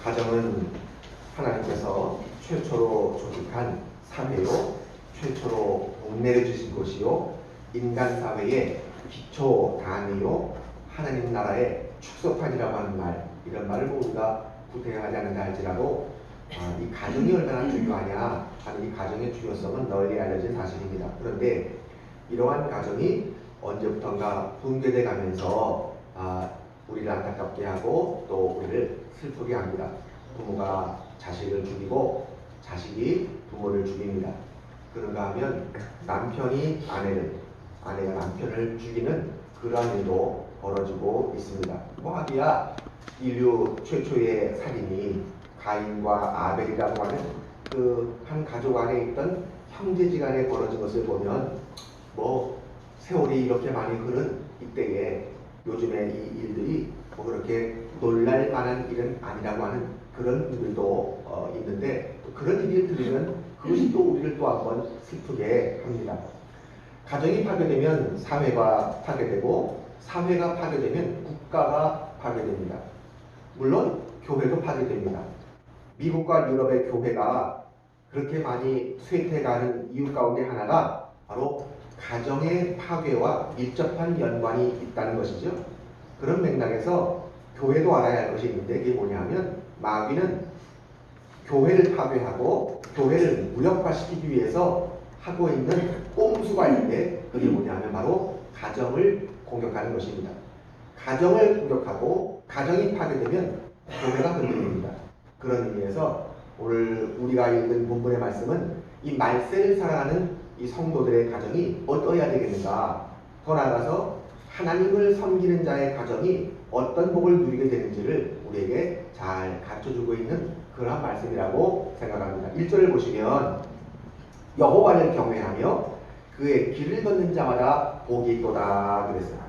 가정은 하나님께서 최초로 조직한 사회요, 최초로 동네를 주신 곳이요, 인간 사회의 기초 단위요, 하나님 나라의 축소판이라고 하는 말, 이런 말을 우리가 구태하지 않는다 할지라도 이 가정이 얼마나 중요하냐 하는 이 가정의 중요성은 널리 알려진 사실입니다. 그런데 이러한 가정이 언제부턴가 붕괴돼 가면서 우리를 안타깝게 하고 또 우리를 슬프게 합니다. 부모가 자식을 죽이고 자식이 부모를 죽입니다. 그런가 하면 남편이 아내가 남편을 죽이는 그러한 일도 벌어지고 있습니다. 뭐하기야 인류 최초의 살인이 가인과 아벨이라고 하는 그 한 가족 안에 있던 형제지간에 벌어진 것을 보면 뭐 세월이 이렇게 많이 흐른 이때에 요즘에 이 일들이 뭐 그렇게 놀랄 만한 일은 아니라고 하는 그런 일들도 있는데 그런 일을 들으면 그것이 또 우리를 또 한번 슬프게 합니다. 가정이 파괴되면 사회가 파괴되고 사회가 파괴되면 국가가 파괴됩니다. 물론 교회도 파괴됩니다. 미국과 유럽의 교회가 그렇게 많이 쇠퇴가는 이유 가운데 하나가 바로 가정의 파괴와 밀접한 연관이 있다는 것이죠. 그런 맥락에서 교회도 알아야 할 것이 있는데 이게 뭐냐면 마귀는 교회를 파괴하고 교회를 무력화시키기 위해서 하고 있는 꼼수가 있는데 그게 뭐냐면 바로 가정을 공격하는 것입니다. 가정을 공격하고 가정이 파괴되면 교회가 흔들립니다. 그런 의미에서 오늘 우리가 읽은 본문의 말씀은 이 말세를 살아가는 이 성도들의 가정이 어떠해야 되겠는가, 더 나아가서 하나님을 섬기는 자의 가정이 어떤 복을 누리게 되는지를 우리에게 잘 가르쳐주고 있는 그러한 말씀이라고 생각합니다. 1절을 보시면 여호와를 경외하며 그의 길을 걷는 자마다 복이 있도다 그랬어요.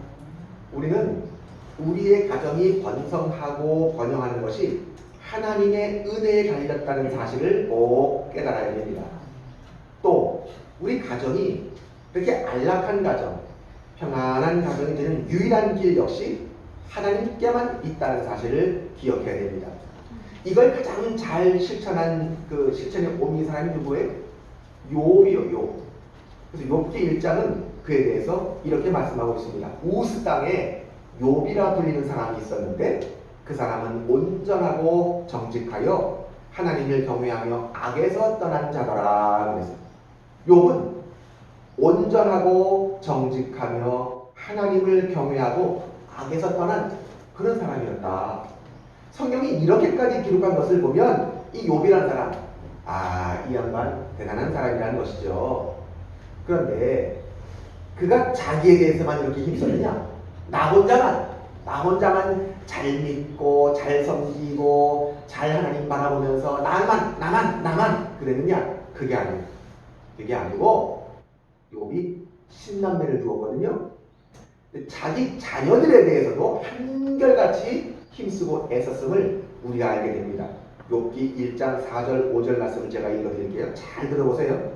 우리는 우리의 가정이 번성하고 번영하는 것이 하나님의 은혜에 달렸다는 사실을 꼭 깨달아야 됩니다. 또 우리 가정이 그렇게 안락한 가정, 평안한 가정이 되는 유일한 길 역시 하나님께만 있다는 사실을 기억해야 됩니다. 이걸 가장 잘 실천한 그 실천에 온 사람이 누구예요? 욥이요, 욥. 그래서 욥기 1장은 그에 대해서 이렇게 말씀하고 있습니다. 우스 땅에 욥이라 불리는 사람이 있었는데 그 사람은 온전하고 정직하여 하나님을 경외하며 악에서 떠난 자더라 그랬어요. 욥은 온전하고 정직하며 하나님을 경외하고 악에서 떠난 그런 사람이었다. 성경이 이렇게까지 기록한 것을 보면 이 욥이라는 사람, 이 양반 대단한 사람이라는 것이죠. 그런데 그가 자기에 대해서만 이렇게 힘썼느냐? 나 혼자만 잘 믿고 잘 섬기고 잘 하나님 바라보면서 나만 그랬느냐? 그게 아니고 욥이 10남매를 두었거든요. 자기 자녀들에 대해서도 한결같이 힘쓰고 애썼음을 우리가 알게 됩니다. 욥기 1장 4절 5절 말씀을 제가 읽어드릴게요. 잘 들어보세요.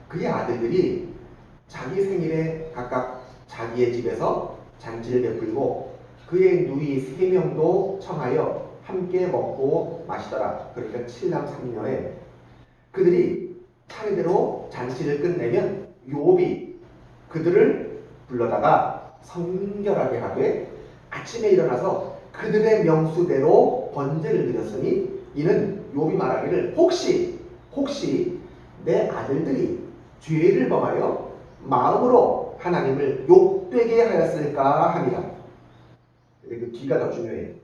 그의 아들들이 자기 생일에 각각 자기의 집에서 잔치를 베풀고 그의 누이 3명도 청하여 함께 먹고 마시더라. 그러니까 7남 3녀에 그들이 차례대로 잔치를 끝내면 욥이 그들을 불러다가 성결하게 하되 아침에 일어나서 그들의 명수대로 번제를 드렸으니 이는 욥이 말하기를 혹시 내 아들들이 죄를 범하여 마음으로 하나님을 욕되게 하였을까 합니다. 그 뒤가 더 중요해요.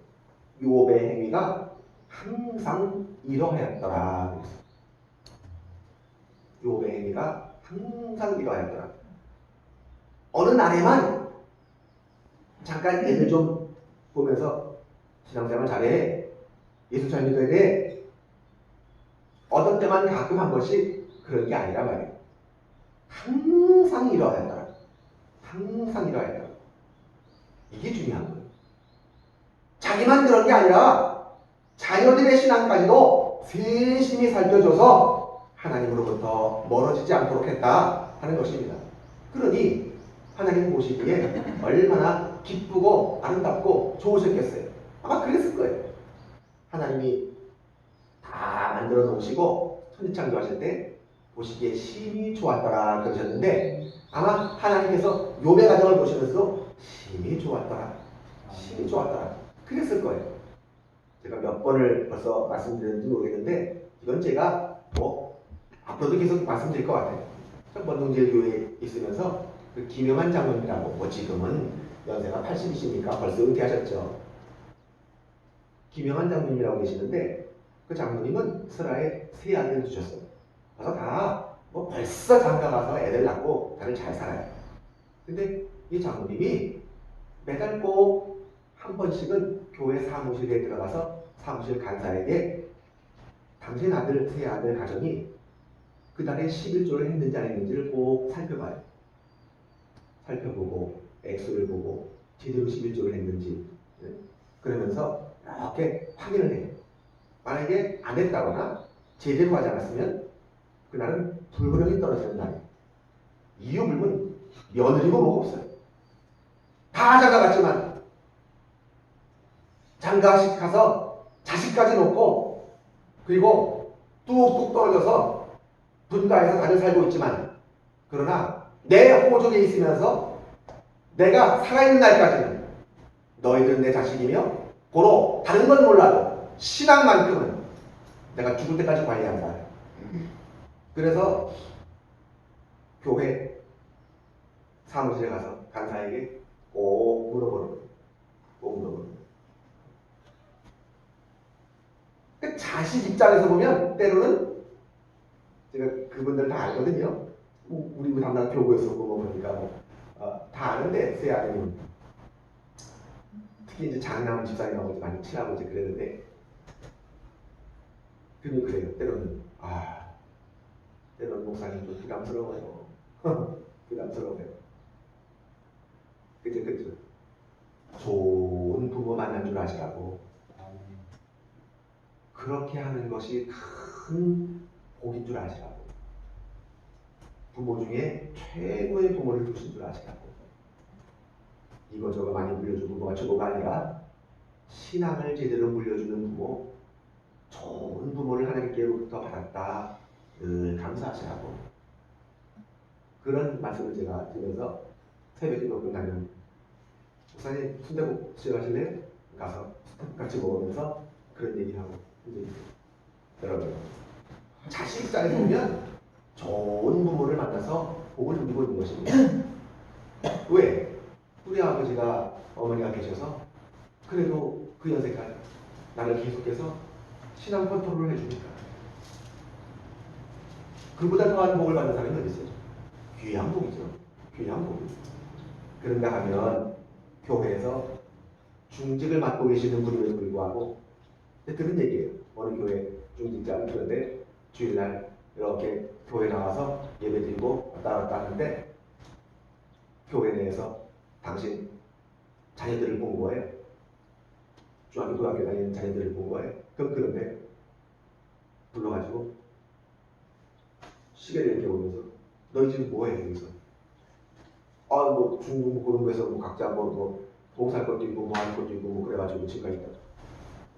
욥의 행위가 항상 이러하였더라. 욥의 행위가 항상 이러하였더라. 어느 날에만 잠깐 애들 좀 보면서 신앙생활 잘해, 예수 잘 믿어야 돼, 어떤 때만 가끔 한 번씩 그런 게 아니라 말이에요. 항상 이러하였더라. 항상 이러하였더라. 이게 중요한 거예요. 자기만 그런 게 아니라 자녀들의 신앙까지도 세심히 살펴줘서 하나님으로부터 멀어지지 않도록 했다 하는 것입니다. 그러니 하나님 보시기에 얼마나 기쁘고 아름답고 좋으셨겠어요. 아마 그랬을 거예요. 하나님이 만들어 놓으시고 천지창조하실 때 보시기에 심히 좋았더라 그러셨는데 아마 하나님께서 욥의 가정을 보시면서 심히 좋았더라, 심히 좋았더라 그랬을 거예요. 제가 몇 번을 벌써 말씀드렸는지 모르겠는데 이건 제가 뭐 앞으로도 계속 말씀드릴 것 같아요. 첫 번동질 교회에 있으면서 그 김영환 장로님이라고 뭐 지금은 연세가 80이시니까 벌써 은퇴하셨죠. 김영환 장로님이라고 계시는데 그 장로님은 슬하에 세 아들 두셨어요. 그래서 다 뭐 벌써 장가 가서 애들 낳고 다들 잘 살아요. 근데 이 장로님이 매달 꼭 한 번씩은 교회 사무실에 들어가서 사무실 간사에게 당신 아들 세 아들 가정이 그 달에 11조를 했는지 안 했는지를 꼭 살펴봐요. 살펴보고 액수를 보고 제대로 11조를 했는지 그러면서 이렇게 확인을 해요. 만약에 안 했다거나 제대로 하지 않았으면 그날은 불호령이 떨어지는 날이에요. 이유 불문 며느리고 뭐가 없어요. 다 장가갔지만 장가식 가서 자식까지 놓고 그리고 뚝뚝 떨어져서 분가해서 다들 살고 있지만 그러나 내 호족에 있으면서 내가 살아있는 날까지는 너희들은 내 자식이며 고로 다른 건 몰라도 신앙만큼은 내가 죽을 때까지 관리한다. 그래서 교회 사무실에 가서 간사에게 꼭 물어보는 거예요. 꼭 물어보는 거예요. 그 자식 입장에서 보면 때로는 제가 그분들 다 알거든요. 우리 담당 교구였었고 뭐 그러니까 다 아는데 세 아드님 특히 이제 장남 집사님하고 많이 친하고 이제 그랬는데 그래요. 때로는 때로는 목사님 좀 부담스러워요. 부담스러워요. 그죠. 좋은 부모 만난 줄 아시라고. 그렇게 하는 것이 큰 복인 줄 아시라고. 부모 중에 최고의 부모를 두신 줄 아시라고. 이거저거 많이 물려준 부모가 최고가 아니라 신앙을 제대로 물려주는 부모, 좋은 부모를 하나님께로부터 받았다. 늘 감사하시라고. 그런 말씀을 제가 드리면서 새벽에 먹고 가면 목사님 순대국 시작하실래요? 가서 같이 먹으면서 그런 얘기하고 이제 여러분 자식 입장에서 보면 좋은 부모를 만나서 복을 누리고 있는 것입니다. 왜? 우리 아버지가 어머니가 계셔서 그래도 그 연세까지 나를 계속해서 신앙 컨트롤을 해주니까 그보다 더한 복을 받는 사람이 어디 있어요? 귀한 복이죠. 귀한 복이죠. 그런가 하면 교회에서 중직을 맡고 계시는 분임에도 불구하고 들은 얘기예요. 어느 교회 중직자는 그런데 주일날 이렇게 교회 나와서 예배드리고 왔다 갔다 하는데 교회 내에서 당신 자녀들을 본 거예요. 중학교 고등학교 다니는 자녀들을 본 거예요. 그럼 그런데 불러가지고 시계를 이렇게 보면서 너희 지금 뭐해 여기서? 뭐 중국 고등부에서 뭐 각자 뭐 봉사할 것도 있고 뭐 할 것도 있고 뭐 그래가지고 지금 있다.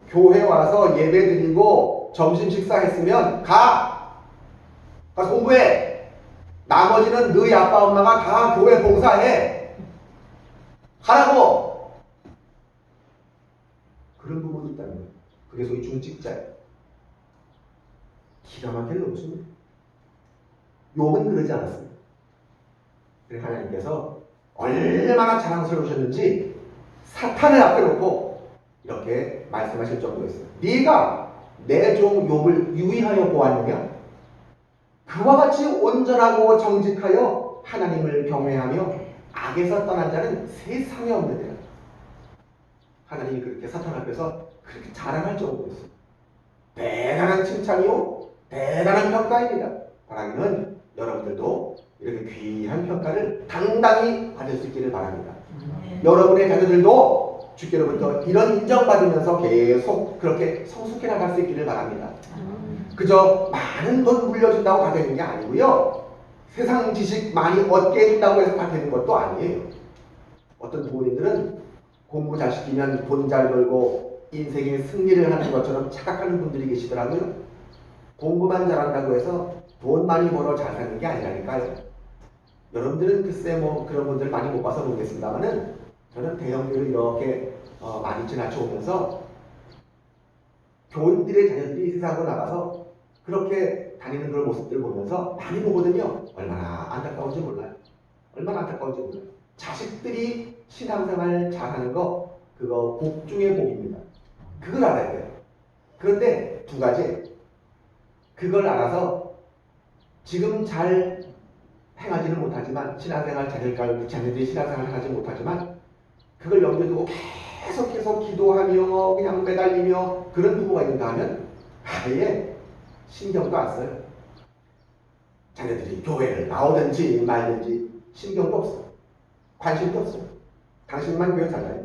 교회 와서 예배 드리고 점심 식사했으면 가서 공부해. 나머지는 너희 아빠 엄마가 다 교회 봉사해. 하라고. 그런 부분이 있다는 거예요. 그게 소위 중직자예요. 기가 막히는 것입니다. 욥은 그러지 않았습니다. 그래서 하나님께서 얼마나 자랑스러우셨는지 사탄을 앞에 놓고 이렇게 말씀하실 정도였어요. 네가 내 종 욥을 유의하여 보았느냐? 그와 같이 온전하고 정직하여 하나님을 경외하며 악에서 떠난 자는 세상에 없느니라. 하나님이 그렇게 사탄 앞에서 그렇게 자랑할 정도였어요. 대단한 칭찬이요, 대단한 평가입니다. 바라기는 여러분들도 이렇게 귀한 평가를 당당히 받을 수 있기를 바랍니다. 여러분의 자녀들도 주께로부터 이런 인정받으면서 계속 그렇게 성숙해 나갈 수 있기를 바랍니다. 그저 많은 돈 물려준다고 다 되는 게 아니고요. 세상 지식 많이 얻게 해준다고 해서 다 되는 것도 아니에요. 어떤 부모님들은 공부 잘 시키면 돈 잘 벌고 인생의 승리를 하는 것처럼 착각하는 분들이 계시더라고요. 공부만 잘한다고 해서 돈 많이 벌어 잘 사는 게 아니라니까요. 여러분들은 글쎄 뭐 그런 분들 많이 못 봐서 모르겠습니다만은 저는 대형교를 이렇게 많이 지나쳐오면서 교인들의 자녀들이 세상으로 나가서 그렇게 다니는 그런 모습들을 보면서 많이 보거든요. 얼마나 안타까운지 몰라요. 얼마나 안타까운지 몰라요. 자식들이 신앙생활 잘하는 거 그거 복 중의 복입니다. 그걸 알아야 돼요. 그런데 두 가지. 그걸 알아서 지금 잘 행하지는 못하지만 신앙생활 자녀들이 신앙생활 하지 못하지만 그걸 염두에 두고 계속 기도하며 그냥 매달리며 그런 부부가 있는가 하면 아예 신경도 안 써요. 자녀들이 교회를 나오든지 말든지 신경도 없어요. 관심도 없어요. 당신만 교회 잘 가요.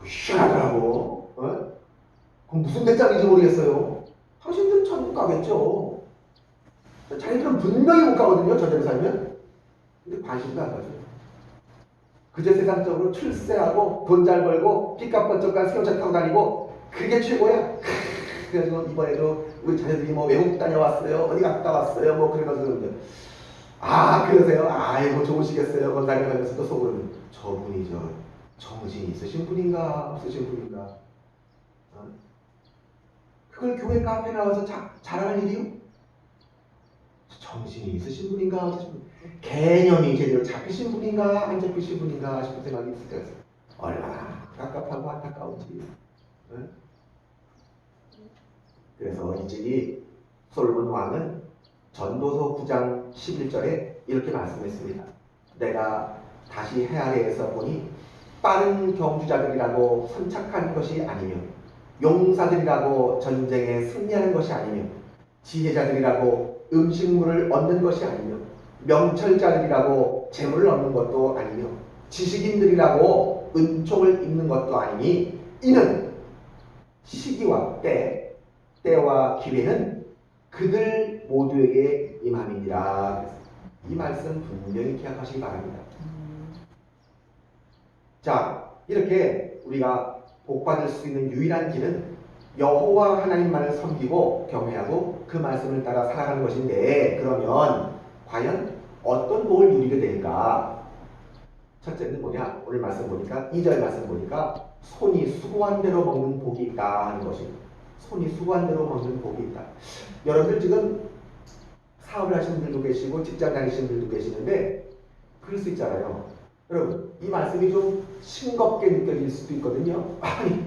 희한하더라고. 그럼 무슨 배짱인지 모르겠어요. 당신들은 천국 가겠죠. 자기들은 분명히 못 가거든요. 저대로 살면. 근데 관심도 안 가죠. 그저 세상적으로 출세하고 돈 잘 벌고 빚값 번쩍간 승용차 타고 다니고 그게 최고야. 그래서 이번에도 우리 자녀들이 뭐 외국 다녀왔어요. 어디 갔다 왔어요. 뭐 그래가지고 아 그러세요? 아이고 좋으시겠어요. 건달에 가면서 또 속으로는 저분이 저 정신이 있으신 분인가 없으신 분인가. 그걸 교회 카페에 나와서 자랑할 일이요? 정신이 있으신 분인가 없으신 분, 개념이 제대로 잡히신 분인가 안 잡히신 분인가 싶은 생각이 있을 때가 있어요. 얼마나 깝깝하고 안타까운지. 응? 그래서 이집이 솔로몬 왕은 전도서 9장 11절에 이렇게 말씀했습니다. 내가 다시 헤아려서 보니 빠른 경주자들이라고 선착한 것이 아니며 용사들이라고 전쟁에 승리하는 것이 아니며 지혜자들이라고 음식물을 얻는 것이 아니며 명철자들이라고 재물을 얻는 것도 아니며 지식인들이라고 은총을 입는 것도 아니니 이는 시기와 때와 기회는 그들 모두에게 임함이니라. 이 말씀 분명히 기억하시기 바랍니다. 자, 이렇게 우리가 복받을 수 있는 유일한 길은 여호와 하나님만을 섬기고 경외하고 그 말씀을 따라 살아가는 것인데, 그러면 과연 어떤 복을 누리게 될까? 첫째는 뭐냐? 오늘 말씀 보니까 2절 말씀 보니까 손이 수고한 대로 먹는 복이 있다 하는 것입니다. 손이 수고한 대로 먹는 복이 있다. 여러분들 지금 사업을 하시는 분들도 계시고 직장 다니시는 분들도 계시는데 그럴 수 있잖아요. 여러분 이 말씀이 좀 싱겁게 느껴질 수도 있거든요. 아니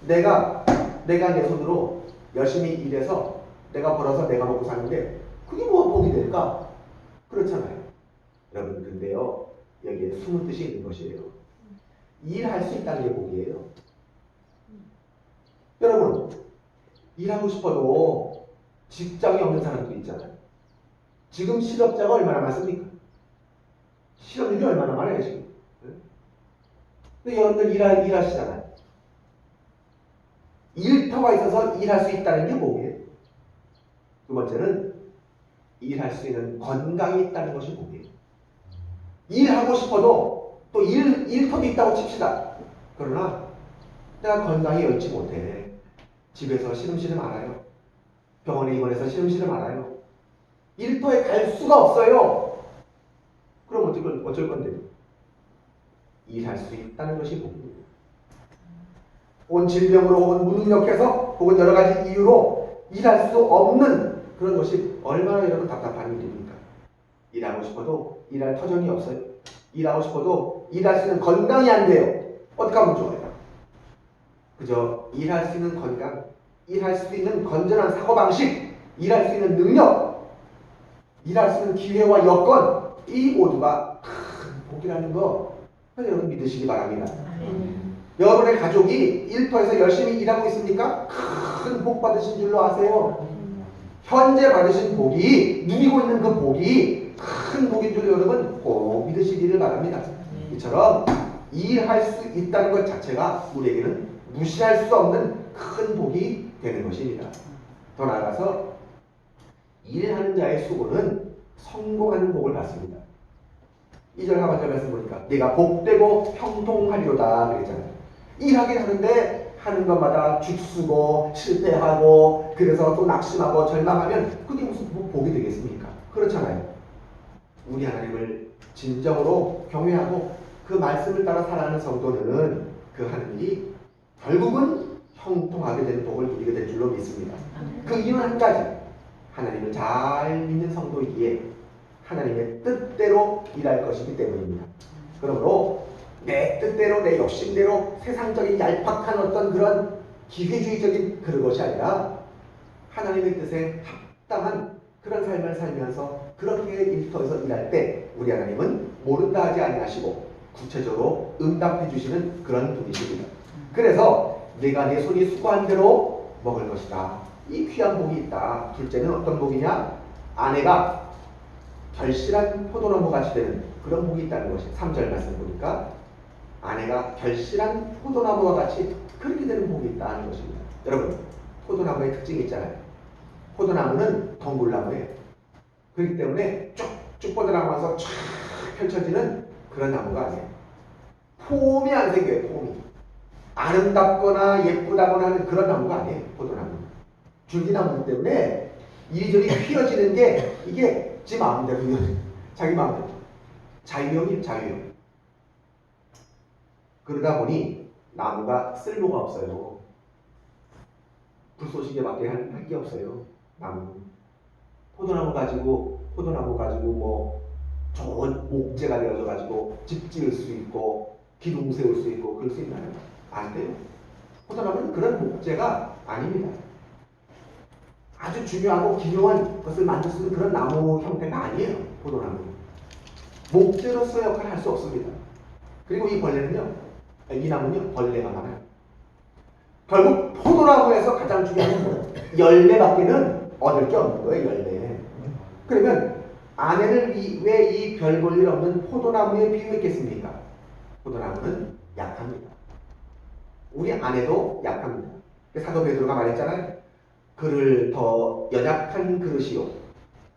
내가 내 손으로 열심히 일해서 내가 벌어서 내가 먹고 사는데 그게 뭐가 복이 될까? 그렇잖아요. 여러분 근데요 여기에 숨은 뜻이 있는 것이에요. 일할 수 있다는 게 복이에요. 여러분 일하고 싶어도 직장이 없는 사람들이 있잖아요. 지금 실업자가 얼마나 많습니까? 실업률이 얼마나 많아요 지금. 근데 여러분들 일하시잖아요. 일터가 있어서 일할 수 있다는 게 뭐예요? 두 번째는 일할 수 있는 건강이 있다는 것이 복이에요. 일하고 싶어도 또 일터도 있다고 칩시다. 그러나 내가 건강이 여의치 못해. 집에서 시름시름 알아요. 병원에 입원해서 시름시름 알아요. 일터에 갈 수가 없어요. 그럼 어쩔 건데요? 일할 수 있다는 것이 복입니다. 혹은 질병으로 혹은 무능력해서 혹은 여러 가지 이유로 일할 수 없는 그런 것이 얼마나 여러분 답답한 일입니까? 일하고 싶어도 일할 터전이 없어요. 일하고 싶어도 일할 수 있는 건강이 안 돼요. 어떻게 하면 좋아요? 그저 일할 수 있는 건강, 일할 수 있는 건전한 사고방식, 일할 수 있는 능력, 일할 수 있는 기회와 여건, 이 모두가 큰 복이라는 거 여러분 믿으시기 바랍니다. 여러분의 가족이 일터에서 열심히 일하고 있습니까? 큰 복 받으신 줄로 아세요. 현재 받으신 복이, 누리고 있는 그 복이 큰 복인 줄 여러분 꼭 믿으시기를 바랍니다. 이처럼 일할 수 있다는 것 자체가 우리에게는 무시할 수 없는 큰 복이 되는 것입니다. 더 나아가서 일하는 자의 수고는 성공하는 복을 받습니다. 2절 하반절 말씀 보니까 내가 복되고 형통하리로다 그랬잖아요. 일하긴 하는데 하는 것마다 죽쓰고 실패하고 그래서 또 낙심하고 절망하면 그게 무슨 복이 되겠습니까? 그렇잖아요. 우리 하나님을 진정으로 경외하고 그 말씀을 따라 살아가는 성도는 그 하나님이 결국은 형통하게 되는 복을 누리게 될 줄로 믿습니다. 그 이유는 한 가지, 하나님을 잘 믿는 성도이기에 하나님의 뜻대로 일할 것이기 때문입니다. 그러므로 내 뜻대로 내 욕심대로 세상적인 얄팍한 어떤 그런 기회주의적인 그런 것이 아니라 하나님의 뜻에 합당한 그런 삶을 살면서 그렇게 일터에서 일할 때 우리 하나님은 모른다 하지 아니하시고 구체적으로 응답해 주시는 그런 분이십니다. 그래서 내가 내 손이 수고한 대로 먹을 것이다. 이 귀한 복이 있다. 둘째는 어떤 복이냐? 아내가 결실한 포도나무 같이 되는 그런 복이 있다는 것이 3절 말씀 보니까 아내가 결실한 포도나무와 같이 그렇게 되는 복이 있다는 것입니다. 여러분, 포도나무의 특징이 있잖아요. 포도나무는 덩굴나무예요. 그렇기 때문에 쭉쭉 뻗어나가면서 쫙 펼쳐지는 그런 나무가 아니에요. 폼이 안 생겨요. 폼이. 아름답거나 예쁘다거나 하는 그런 나무가 아니에요. 포도나무. 줄기나무이기 때문에 이리저리 휘어지는 게 이게 지 마음대로 자기 마음대로. 자유형이 자유형. 그러다 보니 나무가 쓸모가 없어요. 불쏘시개밖에 할 게 없어요. 나무. 포도나무 가지고 뭐 좋은 목재가 되어져 가지고 집 지을 수 있고 기둥 세울 수 있고 그럴 수 있나요? 안 돼요. 포도나무는 그런 목재가 아닙니다. 아주 중요하고 기묘한 것을 만들 수 있는 그런 나무 형태가 아니에요. 포도나무. 목재로서 역할을 할 수 없습니다. 그리고 이 벌레는요, 이 나무는요, 벌레가 많아요. 결국 포도나무에서 가장 중요한 건 열매밖에는 얻을 게 없는 거예요. 열매. 그러면 아내를 왜 이 별 볼 일 없는 포도나무에 비유했겠습니까? 포도나무는 약합니다. 우리 아내도 약합니다. 사도 베드로가 말했잖아요. 그를 더 연약한 그릇이요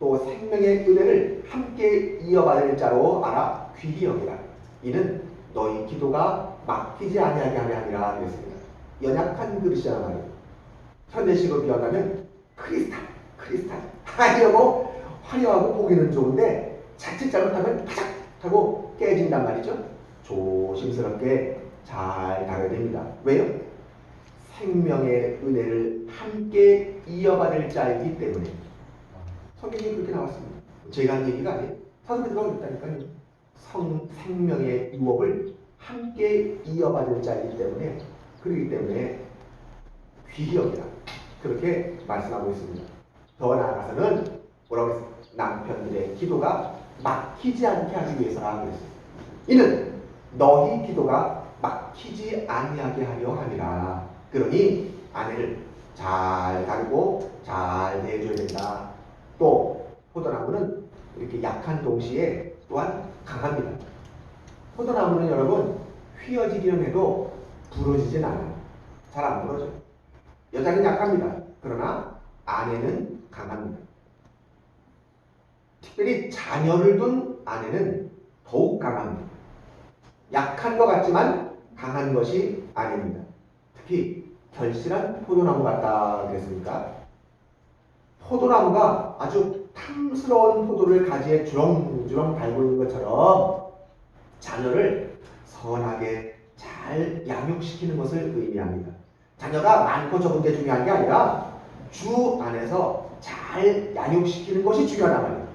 또 생명의 은혜를 함께 이어받을 자로 알아 귀히 여기라. 이는 너희 기도가 막히지 아니하게 하려 함이라 그랬습니다. 연약한 그릇이란 말이에요. 현대식으로 비유하면 크리스탈 하려고 화려하고 보기는 좋은데 자칫 잘못하면 파작 하고 깨진단 말이죠. 조심스럽게 잘 다뤄야 됩니다. 왜요? 생명의 은혜를 함께 이어받을 자이기 때문에. 성경이 그렇게 나왔습니다. 제가 한 얘기가 아니에요. 사도 베드로가 그랬다니까요. 생명의 유업을 함께 이어받을 자이기 때문에, 그렇기 때문에 귀히 여기라. 그렇게 말씀하고 있습니다. 더 나아가서는 뭐라고 했어요? 남편들의 기도가 막히지 않게 하기 위해서라 그랬어요. 이는 너희 기도가 막히지 아니하게 하려 함이라. 그러니 아내를 잘 다루고 잘 대해줘야 된다. 또 포도나무는 이렇게 약한 동시에 또한 강합니다. 포도나무는 여러분 휘어지기는 해도 부러지진 않아요. 잘 안 부러져요. 여자는 약합니다. 그러나 아내는 강합니다. 특별히 자녀를 둔 아내는 더욱 강합니다. 약한 것 같지만 강한 것이 아닙니다. 특히 결실한 포도나무 같다 그랬습니까? 포도나무가 아주 탐스러운 포도를 가지에 주렁주렁 달고 있는 것처럼 자녀를 선하게 잘 양육시키는 것을 의미합니다. 자녀가 많고 적은 게 중요한 게 아니라 주 안에서 잘 양육시키는 것이 중요하단 말이에요.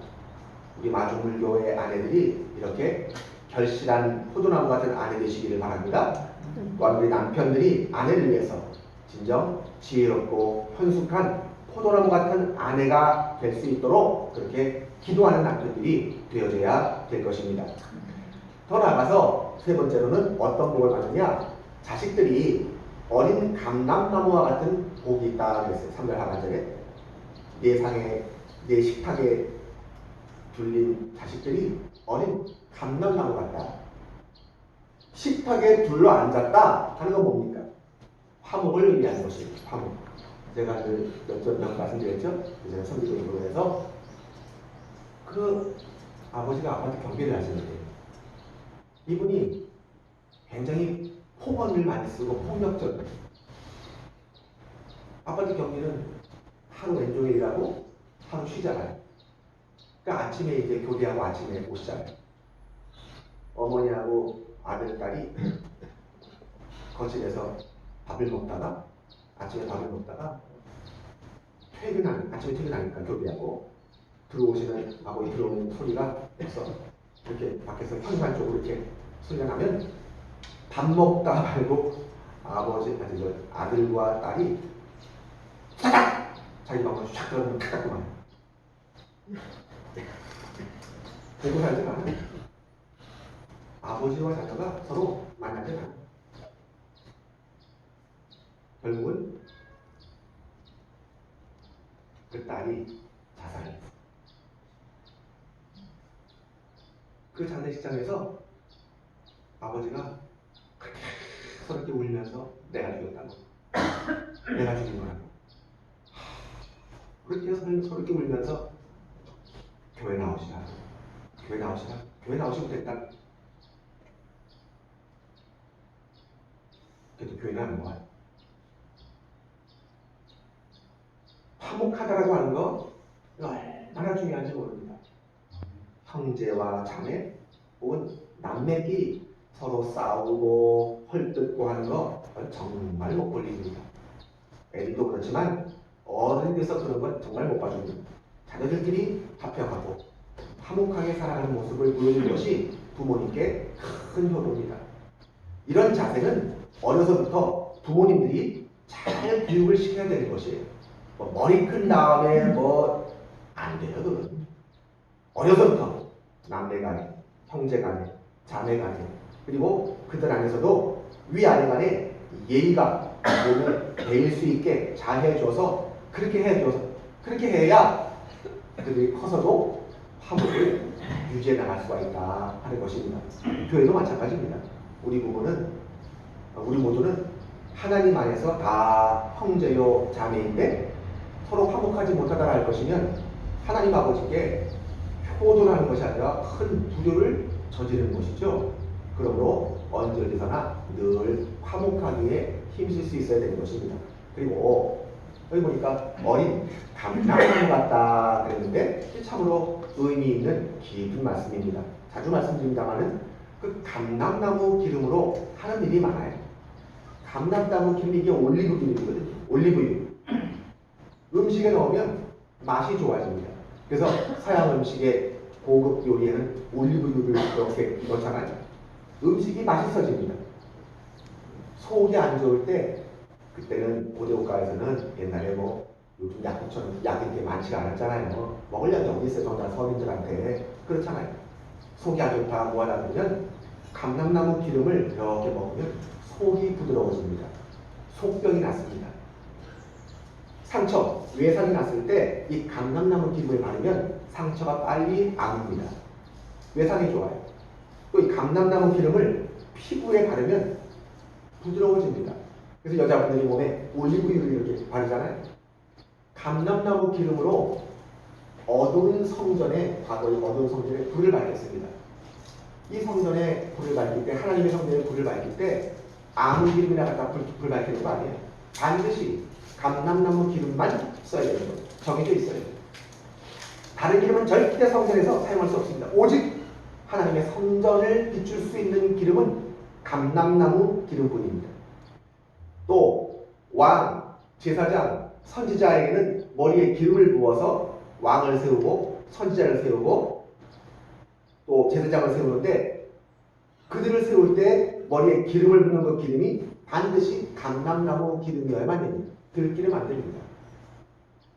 우리 마중물교회 아내들이 이렇게 결실한 포도나무 같은 아내 되시기를 바랍니다. 또한 우리 남편들이 아내를 위해서 진정 지혜롭고 현숙한 포도나무 같은 아내가 될 수 있도록 그렇게 기도하는 남편들이 되어져야 될 것입니다. 더 나아가서 세 번째로는 어떤 복을 받느냐? 자식들이 어린 감람나무와 같은 복이 있다 그랬어요. 3절 하반절에 내 식탁에 둘린 자식들이 어린 감람나무 같다. 식탁에 둘러 앉았다 하는 건 뭡니까? 화목을 의미하는 것이에요. 화목. 제가 몇 말씀드렸죠? 제가 성기도로 해서 그 아버지가 아빠한테 경계를 하시는데 이분이 굉장히 폭언을 많이 쓰고 폭력적 아파트 경비는 하루 왼종일 일하고 하루 쉬잖아요. 그러니까 아침에 이제 교대하고 아침에 오시잖아요. 어머니하고 아들, 딸이 거실에서 밥을 먹다가 아침에 밥을 먹다가 아침에 퇴근하니까 교대하고 들어오시는 아버지 들어오는 소리가 해서 이렇게 밖에서 현관 쪽으로 이렇게 소리가 나면 밥 먹다 말고 아들과 딸이 차닥! 자기 방으로 쫙 들어가면 타닥구만. 보고 살지 않아요. 아버지와 자녀가 서로 만나지 않아요. 결국은 그 딸이 자살했어요. 그 장례식장에서 아버지가 그렇게 서럽게 울면서 내가 죽였다고, 내가 죽인 거라고, 그렇게 해서 서럽게 울면서 교회 나오시라, 교회 나오시면 됐다. 그래도 교회는 안 모아요. 화목하다라고 하는 거 얼마나 중요한지 모릅니다. 형제와 자매 혹은 남매끼리 서로 싸우고 헐뜯고 하는 거 정말 못 볼 일입니다. 애들도 그렇지만 어른이 돼서 그런 건 정말 못 봐줍니다. 자녀들끼리 화평하고 화목하게 살아가는 모습을 보여주는 것이 부모님께 큰 효도입니다. 이런 자세는 어려서부터 부모님들이 잘 교육을 시켜야 되는 것이에요. 머리 큰 다음에 안 돼요. 그건 어려서부터 남매간에, 형제간에, 자매간에, 그리고 그들 안에서도 위아래 간에 예의가 몸에 배일 수 있게 잘 해줘서 그렇게 해야 그들이 커서도 화목을 유지해 나갈 수가 있다 하는 것입니다. 교회도 마찬가지입니다. 우리 모두는 하나님 안에서 다 형제요 자매인데 서로 화목하지 못하다라 할 것이면 하나님 아버지께 효도라는 것이 아니라 큰 불효를 저지르는 것이죠. 그러므로 언제 어디서나 늘 화목하기에 힘쓸 수 있어야 되는 것입니다. 그리고 여기 보니까 어린 감람나무 같다 그랬는데 참으로 의미 있는 깊은 말씀입니다. 자주 말씀드립니다만은 그 감람나무 기름으로 하는 일이 많아요. 감람나무 기름이 이게 올리브 기름이거든요. 올리브유. 음식에 넣으면 맛이 좋아집니다. 그래서 서양 음식의 고급 요리에는 올리브유를 이렇게 넣잖아요. 음식이 맛있어집니다. 속이 안 좋을 때 그때는 고대국가에서는 옛날에 요즘 약국처럼 약이 게 많지가 않았잖아요. 먹을 약이 어디 있어요? 정말 서민들한테. 그렇잖아요. 속이 안 좋다 뭐하다 그러면 감람나무 기름을 이렇게 먹으면 속이 부드러워집니다. 속병이 낫습니다. 상처, 외상이 났을 때 이 감람나무 기름을 바르면 상처가 빨리 아뭅니다. 외상이 좋아요. 또 이 감람나무 기름을 피부에 바르면 부드러워집니다. 그래서 여자분들이 몸에 올리브유를 이렇게 바르잖아요. 감람나무 기름으로 과거의 어두운 성전에 불을 밝혔습니다. 이 성전에 불을 밝힐 때, 하나님의 성전에 불을 밝힐 때 아무 기름이나 갖다 불 밝히는 거 아니에요. 반드시 감람나무 기름만 써야 되는 거예요. 정해져 있어요. 다른 기름은 절대 성전에서 사용할 수 없습니다. 오직 하나님의 성전을 비출 수 있는 기름은 감람나무 기름뿐입니다. 또 왕, 제사장, 선지자에게는 머리에 기름을 부어서 왕을 세우고 선지자를 세우고 또 제사장을 세우는데 그들을 세울 때 머리에 기름을 붓는 그 기름이 반드시 감람나무 기름이어야만 됩니다. 들기름 안 됩니다.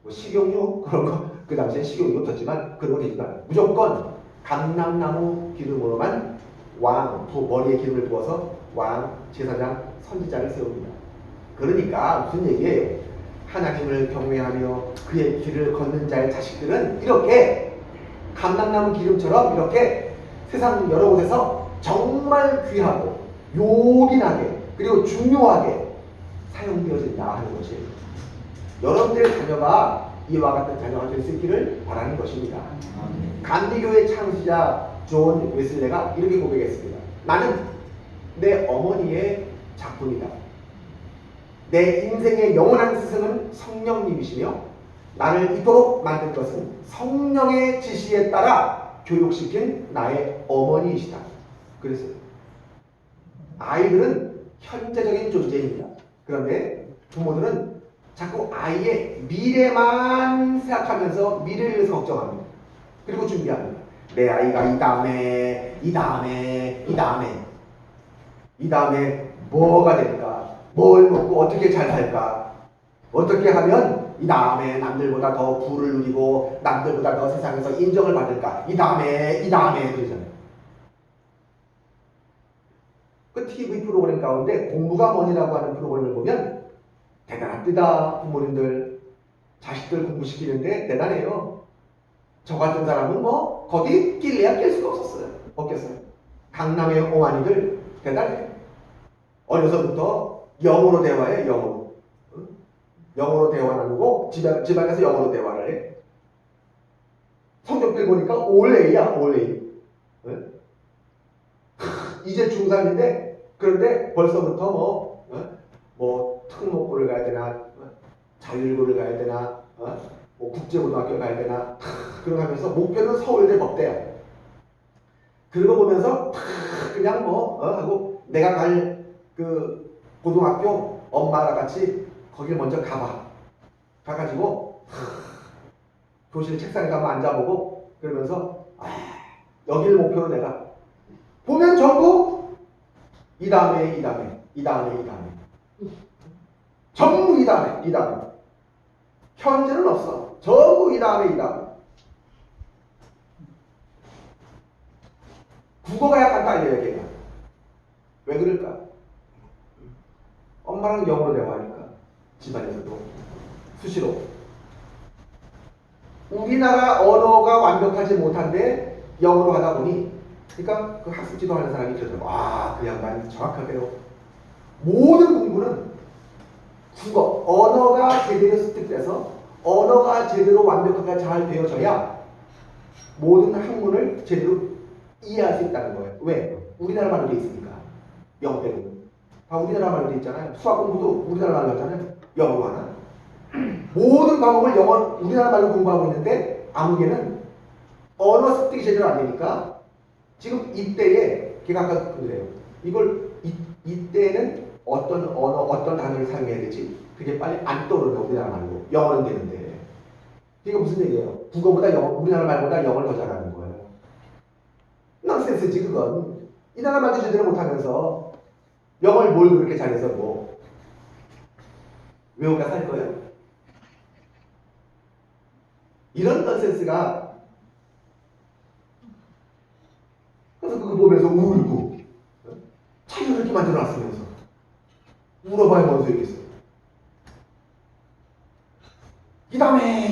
식용유 그런 거 그 당시에 식용유 없었지만 그런 거 되지도 않아요. 무조건 감람나무 기름으로만 머리에 기름을 부어서 왕, 제사장, 선지자를 세웁니다. 그러니까 무슨 얘기예요? 하나님을 경외하며 그의 길을 걷는 자의 자식들은 이렇게 감람나무 기름처럼 이렇게 세상 여러 곳에서 정말 귀하고 요긴하게 그리고 중요하게 사용되어진다 하는 것이에요. 여러분들의 자녀가 이와 같은 자녀가 될 수 있기를 바라는 것입니다. 감리교의 창시자 존 웨슬레가 이렇게 고백했습니다. 나는 내 어머니의 작품이다. 내 인생의 영원한 스승은 성령님이시며 나를 이토록 만든 것은 성령의 지시에 따라 교육시킨 나의 어머니이시다. 그래서 아이들은 현재적인 존재입니다. 그런데 부모들은 자꾸 아이의 미래만 생각하면서 미래를 위해서 걱정합니다. 그리고 준비합니다. 내 아이가 이 다음에 뭐가 될까? 뭘 먹고 어떻게 잘 살까? 어떻게 하면 이 다음에 남들보다 더 부를 누리고 남들보다 더 세상에서 인정을 받을까? 이 다음에 그러잖아요. 그 TV 프로그램 가운데 공부가 뭐니라고 하는 프로그램을 보면 대단합니다. 부모님들 자식들 공부시키는데 대단해요. 저 같은 사람은 뭐 거기 낄래야 낄 수가 없겠어요. 강남의 어머니들 대단해. 어려서부터 영어로 대화해. 영어로 대화 나누고 집안에서 영어로 대화를 해. 성적표 보니까 all A야. 이제 중3인데 그런데 벌써부터 뭐 특목고를 가야 되나 자율고를 가야 되나 뭐 국제고등학교 가야 되나 그러고 하면서 목표는 서울대 법대야. 그러고 보면서 그냥 하고 내가 갈 그 고등학교 엄마랑 같이 거길 먼저 가가지고 교실 책상에 가면 앉아보고 그러면서 여기를 목표로 내가 보면 전부 이 다음에 전부 이 다음에 현재는 없어. 전부 이 다음에 국어가 약간 딸려요. 걔가 왜 그럴까? 엄마랑 영어로 대화하니까 집안에서도 수시로 우리나라 언어가 완벽하지 못한데 영어로 하다 보니 그러니까 그 학습 지도하는 사람이 그러더라고. 그 양반 정확하게요. 모든 공부는 국어, 언어가 제대로 습득돼서 언어가 제대로 완벽하게 잘 되어져야 모든 학문을 제대로 이해할 수 있다는 거예요. 왜? 우리나라 말로 돼 있으니까. 영어 배우는 다 우리나라 말로 돼 있잖아요. 수학 공부도 우리나라 말로 하잖아요. 영어로 하나? 모든 과목을 우리나라 말로 공부하고 있는데 아무개는 언어 습득이 제대로 안 되니까 지금 이때에 걔가 아까 그래요. 이걸 이때는 어떤 언어, 어떤 단어를 사용해야 되지? 그게 빨리 안 떠오르네. 우리나라 말로. 영어는 되는데. 이게 무슨 얘기예요? 국어보다 우리나라 말보다 영어를 더 잘하는 거예요. 넌센스지 그건. 이 나라 말도 제대로 못하면서 영어를 뭘 그렇게 잘해서 뭐 외우다 살 거예요? 이런 넌센스가 그래서 그거 보면서 울고 자기가 그렇게 만들어놨으면서 울어봐야 뭔 소리겠어. 이 다음에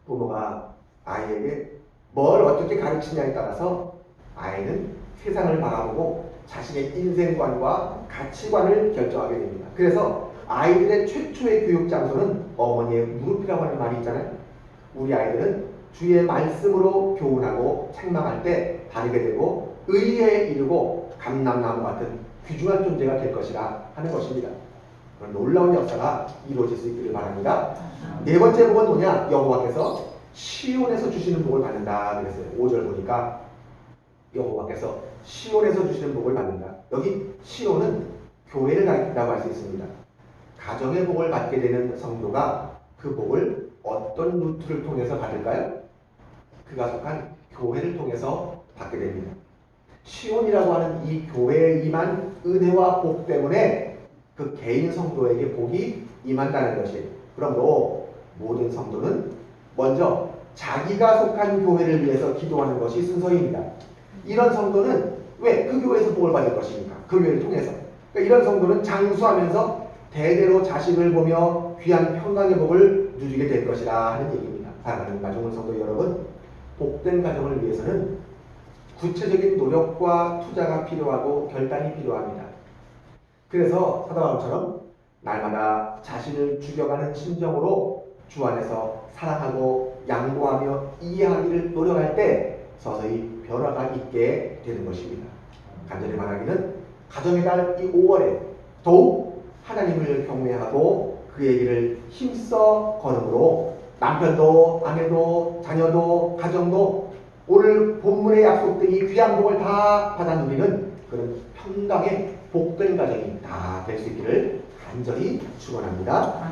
부모가 아이에게 뭘 어떻게 가르치냐에 따라서 아이는 세상을 바라보고 자신의 인생관과 가치관을 결정하게 됩니다. 그래서 아이들의 최초의 교육 장소는 어머니의 무릎이라고 하는 말이 있잖아요. 우리 아이들은 주의 말씀으로 교훈하고 책망할 때 바르게 되고 의에 이르고 감람나무 같은 귀중한 존재가 될 것이라 하는 것입니다. 그런 놀라운 역사가 이루어질 수 있기를 바랍니다. 네 번째 복은 뭐냐? 여호와께서 시온에서 주시는 복을 받는다 그랬어요. 5절 보니까 여호와께서 시온에서 주시는 복을 받는다. 여기 시온은 교회를 가리킨다고 할 수 있습니다. 가정의 복을 받게 되는 성도가 그 복을 어떤 루트를 통해서 받을까요? 그가 속한 교회를 통해서 받게 됩니다. 시온이라고 하는 이 교회에 임한 은혜와 복 때문에 그 개인 성도에게 복이 임한다는 것이. 그러므로 모든 성도는 먼저 자기가 속한 교회를 위해서 기도하는 것이 순서입니다. 이런 성도는 왜? 그 교회에서 복을 받을 것이니까. 그 교회를 통해서. 그러니까 이런 성도는 장수하면서 대대로 자식을 보며 귀한 평강의 복을 누리게 될 것이라 하는 얘기입니다. 사랑하는 마중물 성도 여러분, 복된 가정을 위해서는 구체적인 노력과 투자가 필요하고 결단이 필요합니다. 그래서 사도바울처럼 날마다 자신을 죽여가는 심정으로 주 안에서 사랑하고 양보하며 이해하기를 노력할 때 서서히 변화가 있게 되는 것입니다. 간절히 바라기는 가정의 달 이 5월에 더욱 하나님을 경외하고 그의 길을 힘써 걸음으로 남편도 아내도 자녀도 가정도 오늘 본문의 약속들이 귀한 복을 다 받아 누리는 그런 평강의 복된 가정이 다 될 수 있기를 간절히 축원합니다.